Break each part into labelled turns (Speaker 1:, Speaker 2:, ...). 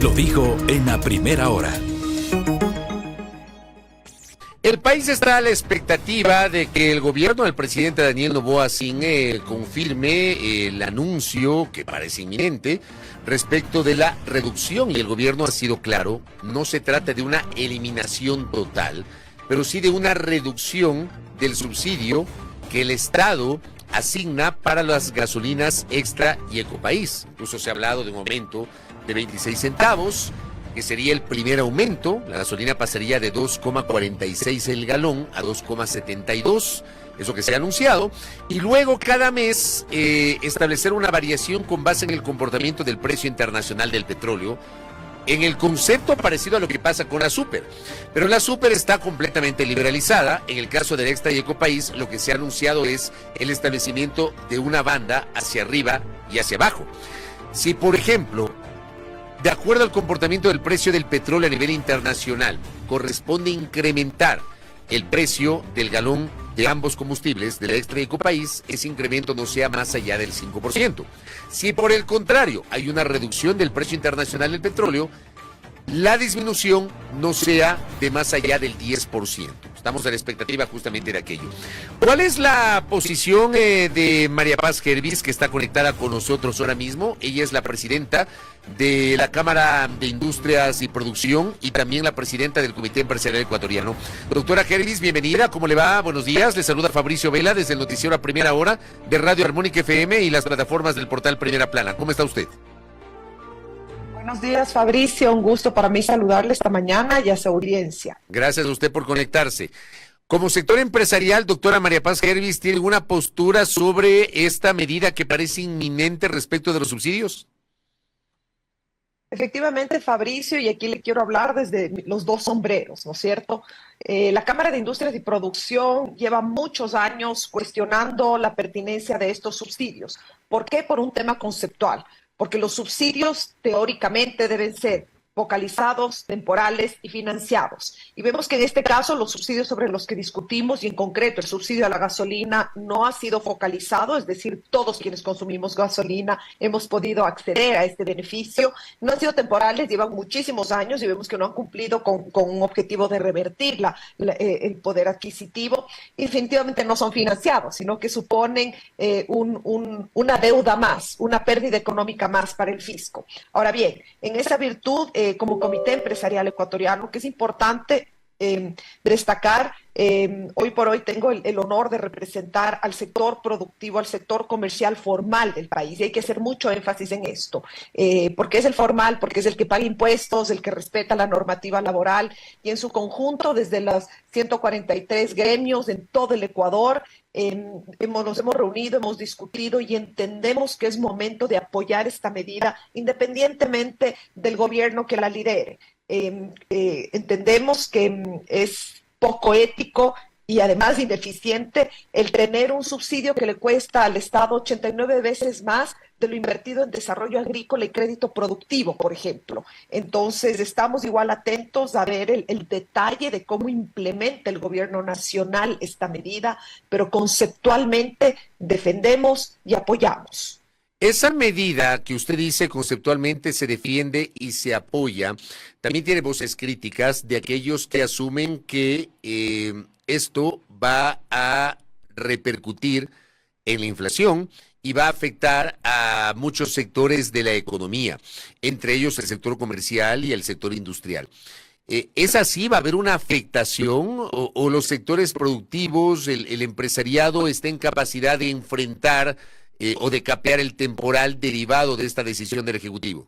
Speaker 1: lo dijo en la primera hora.
Speaker 2: El país está a la expectativa de que el gobierno del presidente Daniel Noboa Sin confirme el anuncio, que parece inminente, respecto de la reducción, y el gobierno ha sido claro, no se trata de una eliminación total, pero sí de una reducción del subsidio que el Estado asigna para las gasolinas Extra y Ecopaís. Incluso se ha hablado de un aumento de 26 centavos, que sería el primer aumento. La gasolina pasaría de 2,46 el galón a 2,72, eso que se ha anunciado, y luego cada mes establecer una variación con base en el comportamiento del precio internacional del petróleo, en el concepto parecido a lo que pasa con la Super. Pero la Super está completamente liberalizada. En el caso del Extra y Ecopaís, lo que se ha anunciado es el establecimiento de una banda hacia arriba y hacia abajo. Si, por ejemplo, de acuerdo al comportamiento del precio del petróleo a nivel internacional, corresponde incrementar el precio del galón de ambos combustibles, del Extra y Ecopaís, ese incremento no sea más allá del 5%. Si por el contrario hay una reducción del precio internacional del petróleo, la disminución no sea de más allá del 10%. Estamos a la expectativa justamente de aquello. ¿Cuál es la posición de María Paz Gervis, que está conectada con nosotros ahora mismo? Ella es la presidenta de la Cámara de Industrias y Producción y también la presidenta del Comité Empresarial Ecuatoriano. Doctora Gervis, bienvenida. ¿Cómo le va? Buenos días. Le saluda Fabricio Vela desde el noticiero A Primera Hora de Radio Armónica FM y las plataformas del portal Primera Plana. ¿Cómo está usted?
Speaker 3: Buenos días, Fabricio. Un gusto para mí saludarle esta mañana y a su audiencia.
Speaker 2: Gracias a usted por conectarse. Como sector empresarial, doctora María Paz Gervis, ¿tiene alguna postura sobre esta medida que parece inminente respecto de los subsidios?
Speaker 3: Efectivamente, Fabricio, y aquí le quiero hablar desde los dos sombreros, ¿no es cierto? La Cámara de Industrias y Producción lleva muchos años cuestionando la pertinencia de estos subsidios. ¿Por qué? Por un tema conceptual. Porque los subsidios teóricamente deben ser focalizados, temporales y financiados. Y vemos que en este caso los subsidios sobre los que discutimos, y en concreto el subsidio a la gasolina, no ha sido focalizado, es decir, todos quienes consumimos gasolina hemos podido acceder a este beneficio. No han sido temporales, llevan muchísimos años y vemos que no han cumplido con un objetivo de revertir el poder adquisitivo. Y definitivamente no son financiados, sino que suponen una deuda más, una pérdida económica más para el fisco. Ahora bien, en esa virtud, como Comité Empresarial Ecuatoriano, que es importante destacar, hoy por hoy tengo el honor de representar al sector productivo, al sector comercial formal del país, y hay que hacer mucho énfasis en esto, porque es el formal, porque es el que paga impuestos, el que respeta la normativa laboral, y en su conjunto, desde los 143 gremios en todo el Ecuador, nos hemos reunido, hemos discutido y entendemos que es momento de apoyar esta medida independientemente del gobierno que la lidere. Entendemos que es poco ético y además ineficiente el tener un subsidio que le cuesta al Estado 89 veces más de lo invertido en desarrollo agrícola y crédito productivo, por ejemplo. Entonces, estamos igual atentos a ver el detalle de cómo implementa el gobierno nacional esta medida, pero conceptualmente defendemos y apoyamos.
Speaker 2: Esa medida que usted dice conceptualmente se defiende y se apoya, también tiene voces críticas de aquellos que asumen que esto va a repercutir en la inflación y va a afectar a muchos sectores de la economía, entre ellos el sector comercial y el sector industrial. ¿Es así? ¿Va a haber una afectación o los sectores productivos, el empresariado está en capacidad de enfrentar o de capear el temporal derivado de esta decisión del Ejecutivo?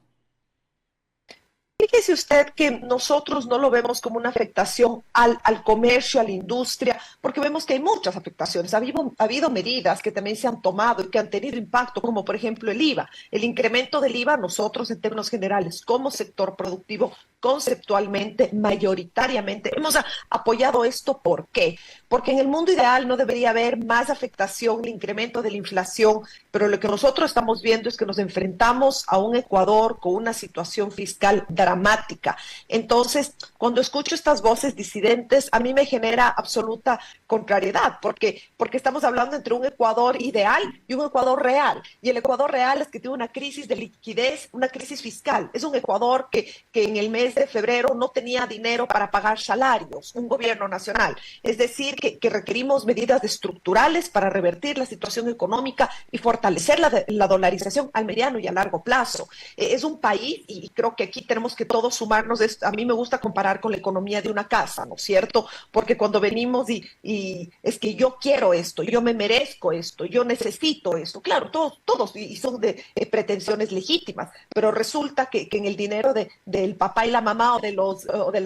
Speaker 3: Fíjese usted que nosotros no lo vemos como una afectación al comercio, a la industria, porque vemos que hay muchas afectaciones. Ha habido medidas que también se han tomado y que han tenido impacto, como por ejemplo el IVA. El incremento del IVA, nosotros en términos generales, como sector productivo, conceptualmente, mayoritariamente, hemos apoyado esto. ¿Por qué? Porque en el mundo ideal no debería haber más afectación, el incremento de la inflación, pero lo que nosotros estamos viendo es que nos enfrentamos a un Ecuador con una situación fiscal dramática. Entonces, cuando escucho estas voces disidentes, a mí me genera absoluta contrariedad, porque estamos hablando entre un Ecuador ideal y un Ecuador real. Y el Ecuador real es que tiene una crisis de liquidez, una crisis fiscal. Es un Ecuador que en el mes de febrero no tenía dinero para pagar salarios, un gobierno nacional. Es decir, que requerimos medidas estructurales para revertir la situación económica y fortalecer la dolarización al mediano y a largo plazo. Es un país, y creo que aquí tenemos que todos sumarnos, a mí me gusta comparar con la economía de una casa, ¿no es cierto? Porque cuando venimos y es que yo quiero esto, yo me merezco esto, yo necesito esto, claro, todos y son de pretensiones legítimas, pero resulta que en el dinero del papá y la mamá o de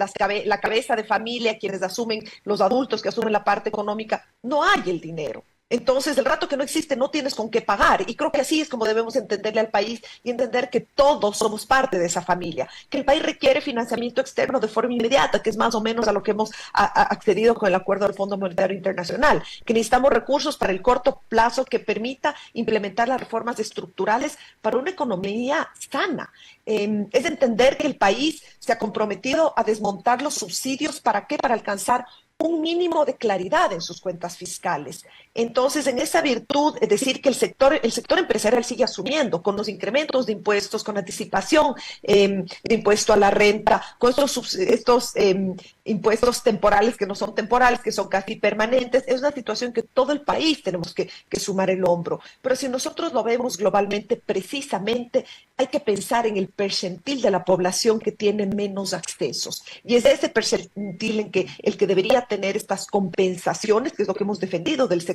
Speaker 3: la cabeza de familia, quienes asumen, los adultos que asumen la parte económica, no hay el dinero. Entonces, el rato que no existe, no tienes con qué pagar. Y creo que así es como debemos entenderle al país y entender que todos somos parte de esa familia, que el país requiere financiamiento externo de forma inmediata, que es más o menos a lo que hemos accedido con el acuerdo del Fondo Monetario Internacional, que necesitamos recursos para el corto plazo que permita implementar las reformas estructurales para una economía sana. Es entender que el país se ha comprometido a desmontar los subsidios. ¿Para qué? Para alcanzar un mínimo de claridad en sus cuentas fiscales. Entonces, en esa virtud, es decir, que el sector empresarial sigue asumiendo con los incrementos de impuestos, con anticipación de impuesto a la renta, con estos impuestos temporales que no son temporales, que son casi permanentes. Es una situación que todo el país tenemos que sumar el hombro. Pero si nosotros lo vemos globalmente, precisamente hay que pensar en el percentil de la población que tiene menos accesos. Y es ese percentil el que debería tener estas compensaciones, que es lo que hemos defendido desde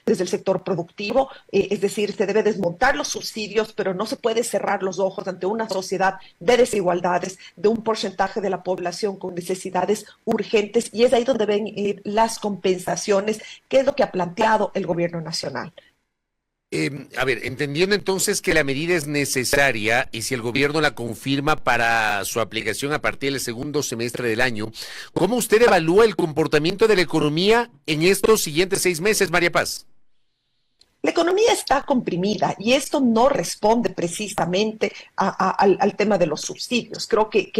Speaker 3: el sector productivo. Es decir, se debe desmontar los subsidios, pero no se puede cerrar los ojos ante una sociedad de desigualdades, de un porcentaje de la población con necesidades urgentes, y es ahí donde ven las compensaciones, que es lo que ha planteado el gobierno nacional.
Speaker 2: A ver, entendiendo entonces que la medida es necesaria y si el gobierno la confirma para su aplicación a partir del segundo semestre del año, ¿cómo usted evalúa el comportamiento de la economía en estos siguientes 6 meses, María Paz?
Speaker 3: La economía está comprimida y esto no responde precisamente al tema de los subsidios. Creo que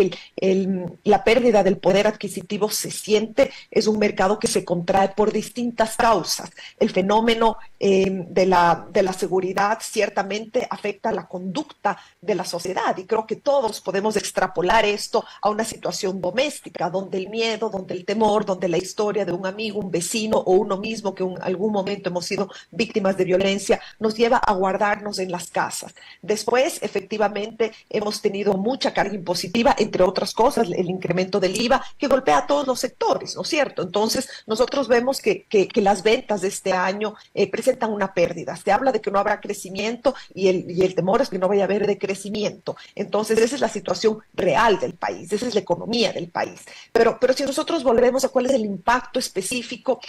Speaker 3: la pérdida del poder adquisitivo se siente, es un mercado que se contrae por distintas causas. El fenómeno de la seguridad ciertamente afecta la conducta de la sociedad y creo que todos podemos extrapolar esto a una situación doméstica, donde el miedo, donde el temor, donde la historia de un amigo, un vecino o uno mismo que en algún momento hemos sido víctimas de violencia nos lleva a guardarnos en las casas. Después, efectivamente, hemos tenido mucha carga impositiva, entre otras cosas, el incremento del IVA que golpea a todos los sectores, ¿no es cierto? Entonces, nosotros vemos que las ventas de este año presentan una pérdida. Se habla de que no habrá crecimiento y el temor es que no vaya a haber decrecimiento. Entonces, esa es la situación real del país, esa es la economía del país. Pero si nosotros volvemos a cuál es el impacto específico,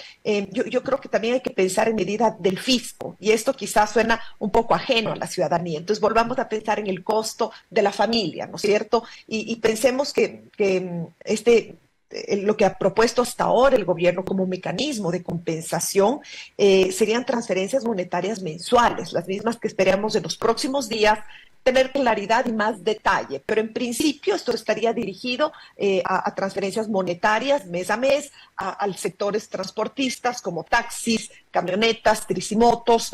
Speaker 3: yo creo que también hay que pensar en medida del fisco. Y esto quizás suena un poco ajeno a la ciudadanía. Entonces volvamos a pensar en el costo de la familia, ¿no es cierto? Y pensemos que lo que ha propuesto hasta ahora el gobierno como mecanismo de compensación serían transferencias monetarias mensuales, las mismas que esperamos en los próximos días tener claridad y más detalle, pero en principio esto estaría dirigido a transferencias monetarias mes a mes, a sectores transportistas como taxis, camionetas, tricimotos,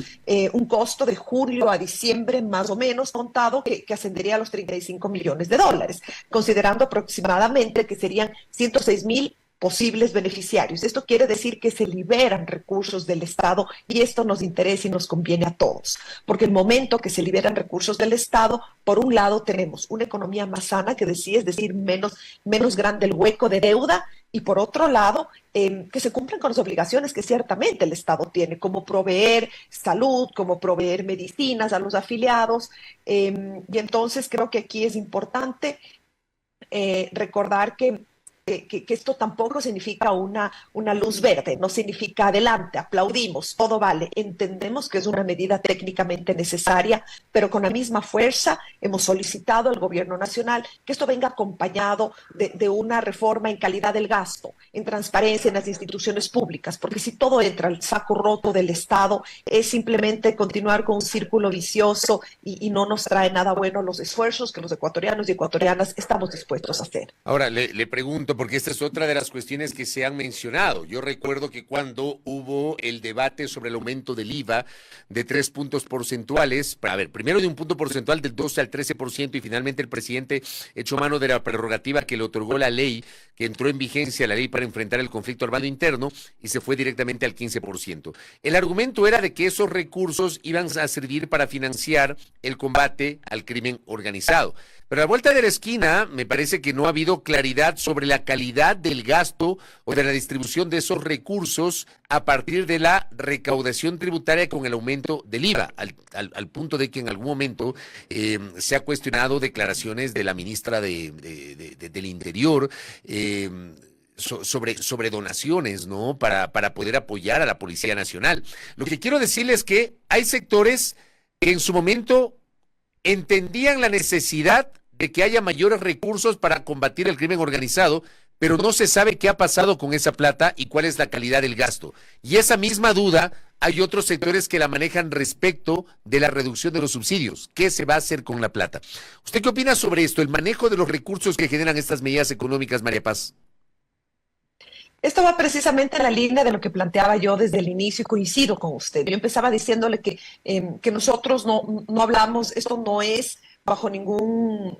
Speaker 3: un costo de julio a diciembre más o menos contado que ascendería a los $35 millones, considerando aproximadamente que serían 106,000 posibles beneficiarios. Esto quiere decir que se liberan recursos del Estado y esto nos interesa y nos conviene a todos, porque el momento que se liberan recursos del Estado, por un lado tenemos una economía más sana, que decía, es decir, menos grande el hueco de deuda, y por otro lado, que se cumplan con las obligaciones que ciertamente el Estado tiene, como proveer salud, como proveer medicinas a los afiliados, y entonces creo que aquí es importante recordar que esto tampoco significa una luz verde, no significa adelante, aplaudimos, todo vale. Entendemos que es una medida técnicamente necesaria, pero con la misma fuerza hemos solicitado al gobierno nacional que esto venga acompañado de una reforma en calidad del gasto, en transparencia en las instituciones públicas, porque si todo entra al saco roto del Estado, es simplemente continuar con un círculo vicioso y no nos trae nada bueno los esfuerzos que los ecuatorianos y ecuatorianas estamos dispuestos a hacer.
Speaker 2: Ahora, le pregunto, porque esta es otra de las cuestiones que se han mencionado. Yo recuerdo que cuando hubo el debate sobre el aumento del IVA de 3 puntos porcentuales, primero de un punto porcentual del 12 al 13% y finalmente el presidente echó mano de la prerrogativa que le otorgó la ley, que entró en vigencia la ley para enfrentar el conflicto armado interno y se fue directamente al 15%. El argumento era de que esos recursos iban a servir para financiar el combate al crimen organizado. Pero a la vuelta de la esquina me parece que no ha habido claridad sobre la calidad del gasto o de la distribución de esos recursos a partir de la recaudación tributaria con el aumento del IVA, al punto de que en algún momento se ha cuestionado declaraciones de la ministra del Interior sobre donaciones, ¿no? Para poder apoyar a la Policía Nacional. Lo que quiero decirles es que hay sectores que en su momento entendían la necesidad de que haya mayores recursos para combatir el crimen organizado, pero no se sabe qué ha pasado con esa plata y cuál es la calidad del gasto. Y esa misma duda hay otros sectores que la manejan respecto de la reducción de los subsidios. ¿Qué se va a hacer con la plata? ¿Usted qué opina sobre esto, el manejo de los recursos que generan estas medidas económicas, María Paz?
Speaker 3: Esto va precisamente en la línea de lo que planteaba yo desde el inicio y coincido con usted. Yo empezaba diciéndole que nosotros no hablamos, esto no es bajo ningún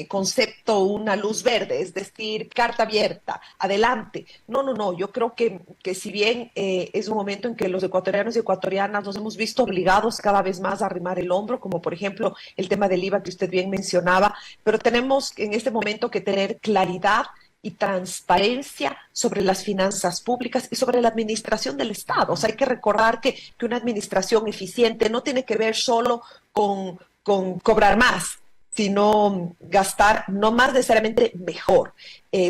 Speaker 3: concepto una luz verde, es decir, carta abierta, adelante. No, yo creo que si bien es un momento en que los ecuatorianos y ecuatorianas nos hemos visto obligados cada vez más a arrimar el hombro, como por ejemplo el tema del IVA que usted bien mencionaba, pero tenemos en este momento que tener claridad y transparencia sobre las finanzas públicas y sobre la administración del Estado. O sea, hay que recordar que una administración eficiente no tiene que ver solo con cobrar más, sino gastar no más necesariamente mejor,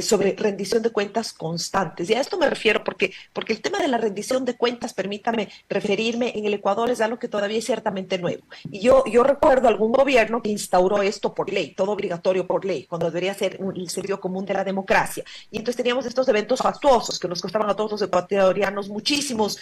Speaker 3: sobre rendición de cuentas constantes. Y a esto me refiero porque el tema de la rendición de cuentas, permítame referirme, en el Ecuador es algo que todavía es ciertamente nuevo. Y yo recuerdo algún gobierno que instauró esto por ley, todo obligatorio por ley, cuando debería ser el sentido común de la democracia. Y entonces teníamos estos eventos fastuosos que nos costaban a todos los ecuatorianos muchísimos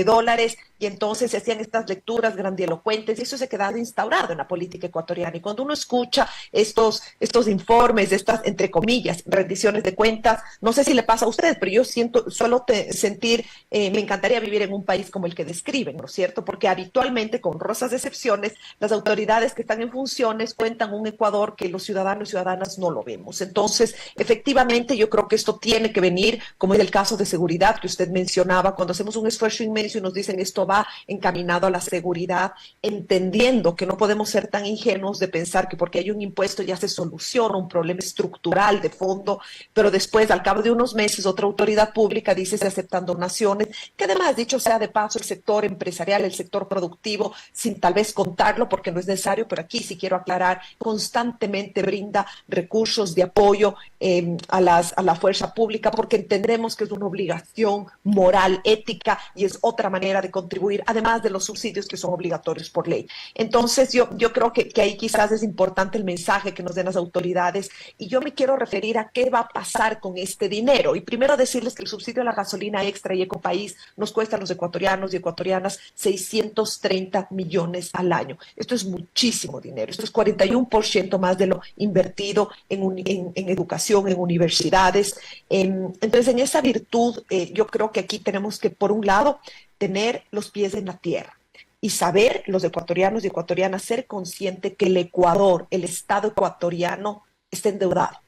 Speaker 3: dólares, y entonces se hacían estas lecturas grandilocuentes y eso se ha quedado instaurado en la política ecuatoriana. Y cuando uno escucha estos informes, estas, entre comillas, rendiciones de cuentas, no sé si le pasa a ustedes, pero yo suelo sentir, me encantaría vivir en un país como el que describen, ¿no es cierto? Porque habitualmente, con honrosas excepciones, las autoridades que están en funciones cuentan un Ecuador que los ciudadanos y ciudadanas no lo vemos. Entonces, efectivamente, yo creo que esto tiene que venir, como es el caso de seguridad que usted mencionaba, cuando hacemos un esfuerzo inmenso y nos dicen esto va encaminado a la seguridad, entendiendo que no podemos ser tan ingenuos de pensar que porque hay un impuesto ya se soluciona un problema estructural de fondo, pero después, al cabo de unos meses, otra autoridad pública dice se aceptan donaciones, que además, dicho sea de paso, el sector empresarial, el sector productivo, sin tal vez contarlo porque no es necesario, pero aquí sí quiero aclarar, constantemente brinda recursos de apoyo a la fuerza pública, porque entendemos que es una obligación moral, ética, y es otra manera de contribuir, además de los subsidios que son obligatorios por ley. Entonces, yo creo que ahí quizás es importante el mensaje que nos den las autoridades, y yo me quiero referir a qué va a pasar con este dinero. Y primero decirles que el subsidio a la gasolina extra y Ecopaís nos cuesta a los ecuatorianos y ecuatorianas 630 millones al año. Esto es muchísimo dinero. Esto es 41% más de lo invertido en educación, en universidades. Entonces, en esa virtud, yo creo que aquí tenemos que, por un lado, tener los pies en la tierra y saber, los ecuatorianos y ecuatorianas, ser consciente que el Ecuador, el Estado ecuatoriano, está endeudado,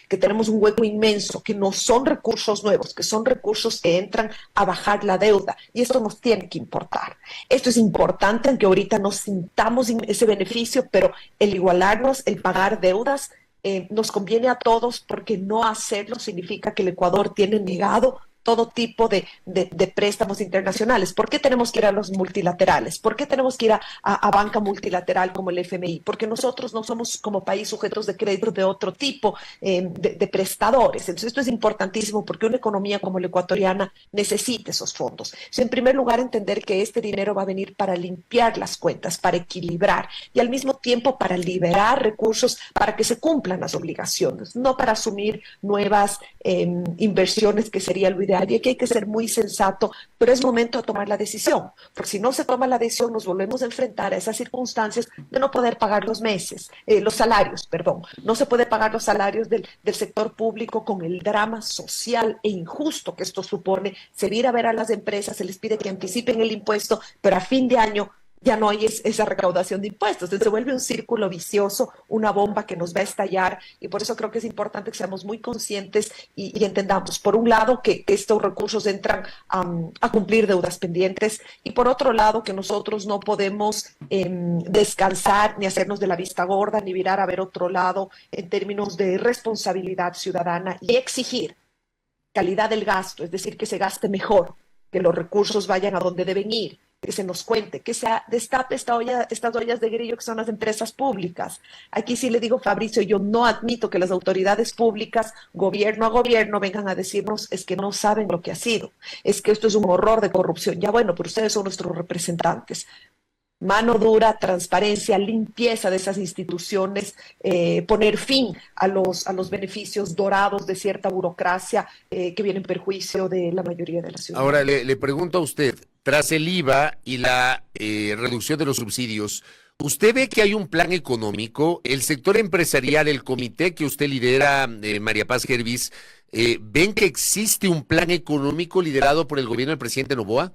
Speaker 3: que tenemos un hueco inmenso, que no son recursos nuevos, que son recursos que entran a bajar la deuda, y esto nos tiene que importar. Esto es importante, aunque ahorita no sintamos ese beneficio, pero el igualarnos, el pagar deudas, nos conviene a todos, porque no hacerlo significa que el Ecuador tiene negado todo tipo de préstamos internacionales. ¿Por qué tenemos que ir a los multilaterales? ¿Por qué tenemos que ir a banca multilateral como el FMI? Porque nosotros no somos como país sujetos de crédito de otro tipo de prestadores. Entonces esto es importantísimo porque una economía como la ecuatoriana necesita esos fondos. En primer lugar, entender que este dinero va a venir para limpiar las cuentas, para equilibrar y al mismo tiempo para liberar recursos para que se cumplan las obligaciones, no para asumir nuevas inversiones, que sería lo ideal, real y aquí hay que ser muy sensato, pero es momento de tomar la decisión, porque si no se toma la decisión nos volvemos a enfrentar a esas circunstancias de no poder pagar los salarios, perdón. No se puede pagar los salarios del sector público con el drama social e injusto que esto supone. Se viene a ver a las empresas, se les pide que anticipen el impuesto, pero a fin de año ya no hay esa recaudación de impuestos. Entonces se vuelve un círculo vicioso, una bomba que nos va a estallar y por eso creo que es importante que seamos muy conscientes y entendamos, por un lado, que estos recursos entran a cumplir deudas pendientes y por otro lado, que nosotros no podemos descansar ni hacernos de la vista gorda ni virar a ver otro lado en términos de responsabilidad ciudadana y exigir calidad del gasto, es decir, que se gaste mejor, que los recursos vayan a donde deben ir, que se nos cuente, que se destape estas ollas de grillo que son las empresas públicas. Aquí sí le digo, Fabricio, yo no admito que las autoridades públicas, gobierno a gobierno, vengan a decirnos es que no saben lo que ha sido, es que esto es un horror de corrupción. Ya bueno, pero ustedes son nuestros representantes. Mano dura, transparencia, limpieza de esas instituciones, poner fin a los beneficios dorados de cierta burocracia que viene en perjuicio de la mayoría de la ciudad.
Speaker 2: Ahora le pregunto a usted, tras el IVA y la reducción de los subsidios, ¿usted ve que hay un plan económico? El sector empresarial, el comité que usted lidera, María Paz Gervis, ¿ven que existe un plan económico liderado por el gobierno del presidente Noboa?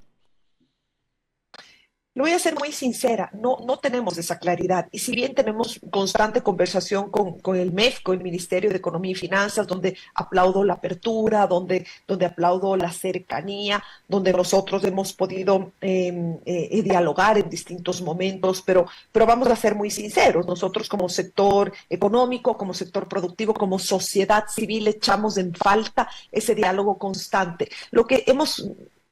Speaker 3: Lo voy a ser muy sincera, no tenemos esa claridad. Y si bien tenemos constante conversación con el MEF, con el Ministerio de Economía y Finanzas, donde aplaudo la apertura, donde aplaudo la cercanía, donde nosotros hemos podido dialogar en distintos momentos, pero vamos a ser muy sinceros. Nosotros como sector económico, como sector productivo, como sociedad civil, echamos en falta ese diálogo constante.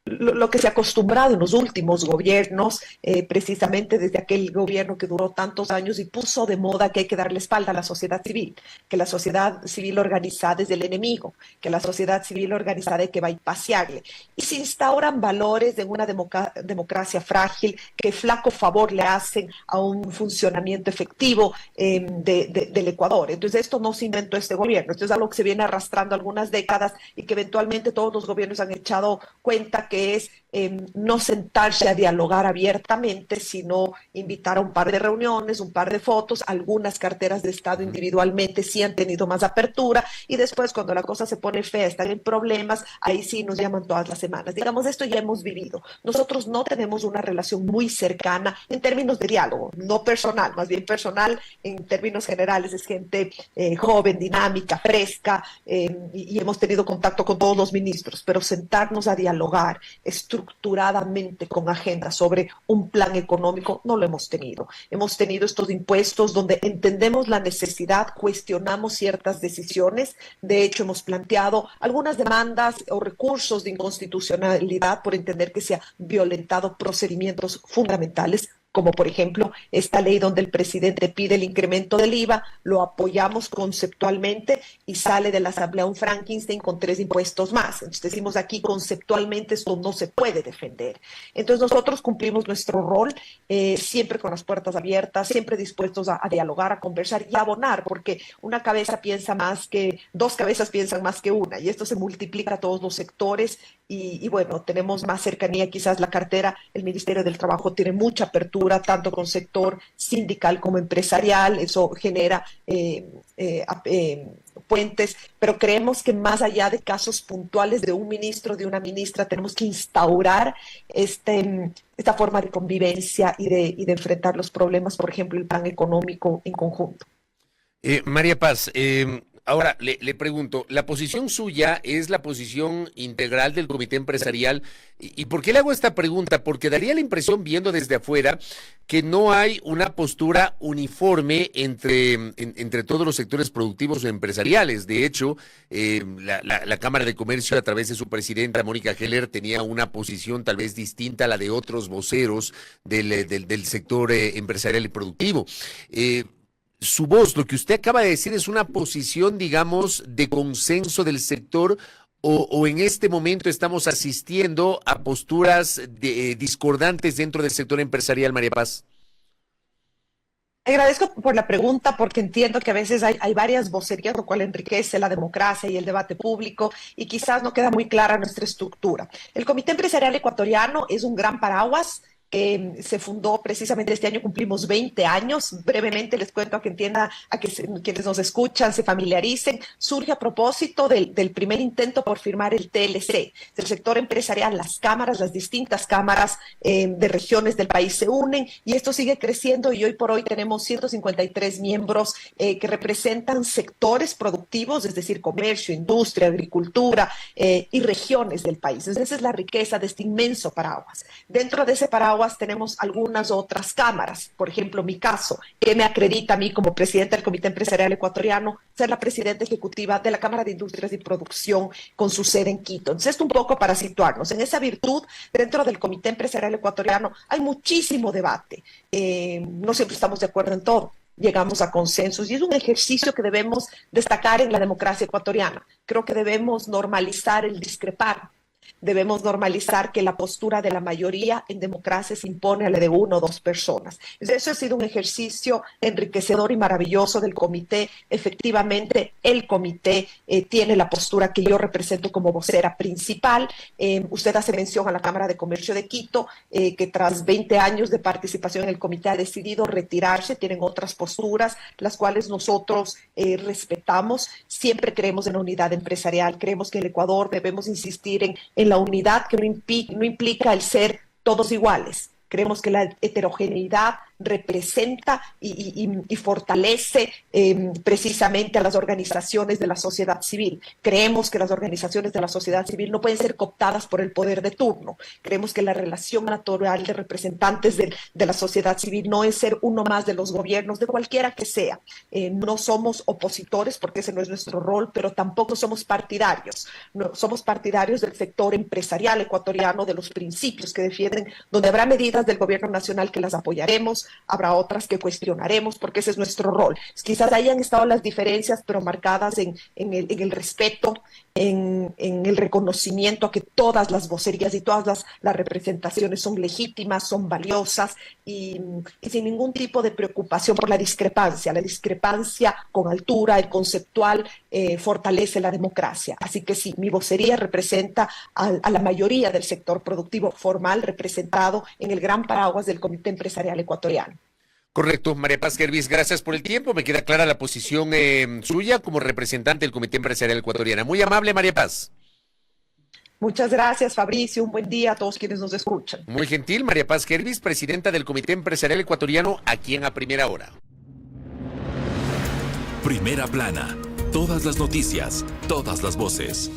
Speaker 3: Lo que se ha acostumbrado en los últimos gobiernos, precisamente desde aquel gobierno que duró tantos años y puso de moda que hay que darle espalda a la sociedad civil, que la sociedad civil organizada es el enemigo, que la sociedad civil organizada hay que bypasearle. Y se instauran valores de una democracia frágil que flaco favor le hacen a un funcionamiento efectivo del Ecuador. Entonces esto no se inventó este gobierno, esto es algo que se viene arrastrando algunas décadas y que eventualmente todos los gobiernos han echado cuenta que es no sentarse a dialogar abiertamente, sino invitar a un par de reuniones, un par de fotos, algunas carteras de Estado individualmente sí han tenido más apertura y después cuando la cosa se pone fea, están en problemas, ahí sí nos llaman todas las semanas. Digamos, esto ya hemos vivido. Nosotros no tenemos una relación muy cercana en términos de diálogo, no personal, más bien personal en términos generales, es gente joven, dinámica, fresca y hemos tenido contacto con todos los ministros, pero sentarnos a dialogar estructuradamente con agenda sobre un plan económico, no lo hemos tenido. Hemos tenido estos impuestos donde entendemos la necesidad, cuestionamos ciertas decisiones, de hecho hemos planteado algunas demandas o recursos de inconstitucionalidad por entender que se ha violentado procedimientos fundamentales, como por ejemplo esta ley donde el presidente pide el incremento del IVA, lo apoyamos conceptualmente y sale de la Asamblea un Frankenstein con 3 impuestos más. Entonces decimos aquí conceptualmente esto no se puede defender. Entonces nosotros cumplimos nuestro rol siempre con las puertas abiertas, siempre dispuestos a dialogar, a conversar y a abonar, porque una cabeza piensa más que, 2 cabezas piensan más que una y esto se multiplica a todos los sectores y bueno, tenemos más cercanía, quizás la cartera, el Ministerio del Trabajo tiene mucha apertura tanto con sector sindical como empresarial, eso genera puentes, pero creemos que más allá de casos puntuales de un ministro, de una ministra, tenemos que instaurar esta forma de convivencia y de enfrentar los problemas, por ejemplo, el plan económico en conjunto.
Speaker 2: María Paz, ahora le pregunto, ¿la posición suya es la posición integral del comité empresarial? ¿Y por qué le hago esta pregunta? Porque daría la impresión, viendo desde afuera, que no hay una postura uniforme entre todos los sectores productivos o empresariales. De hecho, la Cámara de Comercio, a través de su presidenta, Mónica Heller, tenía una posición tal vez distinta a la de otros voceros del sector empresarial y productivo. Su voz, lo que usted acaba de decir, es una posición, digamos, de consenso del sector o en este momento estamos asistiendo a posturas discordantes dentro del sector empresarial, María Paz.
Speaker 3: Agradezco por la pregunta porque entiendo que a veces hay varias vocerías, lo cual enriquece la democracia y el debate público y quizás no queda muy clara nuestra estructura. El Comité Empresarial Ecuatoriano es un gran paraguas. Se fundó precisamente este año, cumplimos 20 años. Brevemente les cuento a que entienda, quienes nos escuchan se familiaricen. Surge a propósito del primer intento por firmar el TLC. Del sector empresarial, las cámaras, las distintas cámaras de regiones del país se unen y esto sigue creciendo y hoy por hoy tenemos 153 miembros que representan sectores productivos, es decir, comercio, industria, agricultura y regiones del país. Entonces, esa es la riqueza de este inmenso paraguas. Dentro de ese paraguas tenemos algunas otras cámaras, por ejemplo, mi caso, que me acredita a mí como presidenta del Comité Empresarial Ecuatoriano ser la presidenta ejecutiva de la Cámara de Industrias y Producción con su sede en Quito. Entonces, esto un poco para situarnos. En esa virtud, dentro del Comité Empresarial Ecuatoriano hay muchísimo debate. No siempre estamos de acuerdo en todo. Llegamos a consensos y es un ejercicio que debemos destacar en la democracia ecuatoriana. Creo que debemos normalizar el discrepar. Debemos normalizar que la postura de la mayoría en democracia se impone a la de una o dos personas. Eso ha sido un ejercicio enriquecedor y maravilloso del comité. Efectivamente, el comité tiene la postura que yo represento como vocera principal. Usted hace mención a la Cámara de Comercio de Quito, que tras 20 años de participación en el comité ha decidido retirarse. Tienen otras posturas, las cuales nosotros respetamos. Siempre creemos en la unidad empresarial. Creemos que en el Ecuador debemos insistir en la unidad que no implica el ser todos iguales. Creemos que la heterogeneidad representa y fortalece precisamente a las organizaciones de la sociedad civil. Creemos que las organizaciones de la sociedad civil no pueden ser cooptadas por el poder de turno. Creemos que la relación natural de representantes de la sociedad civil no es ser uno más de los gobiernos, de cualquiera que sea. No somos opositores, porque ese no es nuestro rol, pero tampoco somos partidarios. No, somos partidarios del sector empresarial ecuatoriano, de los principios que defienden, donde habrá medidas del gobierno nacional que las apoyaremos, habrá otras que cuestionaremos, porque ese es nuestro rol. Quizás hayan estado las diferencias, pero marcadas en el respeto, en el reconocimiento a que todas las vocerías y todas las representaciones son legítimas, son valiosas y sin ningún tipo de preocupación por la discrepancia. La discrepancia con altura y conceptual fortalece la democracia. Así que sí, mi vocería representa a la mayoría del sector productivo formal representado en el gran paraguas del Comité Empresarial Ecuatoriano.
Speaker 2: Correcto, María Paz Gervis, gracias por el tiempo. Me queda clara la posición suya como representante del Comité Empresarial Ecuatoriano. Muy amable, María Paz.
Speaker 3: Muchas gracias, Fabricio. Un buen día a todos quienes nos escuchan.
Speaker 2: Muy gentil, María Paz Gervis, presidenta del Comité Empresarial Ecuatoriano, aquí en A Primera Hora.
Speaker 1: Primera Plana. Todas las noticias, todas las voces.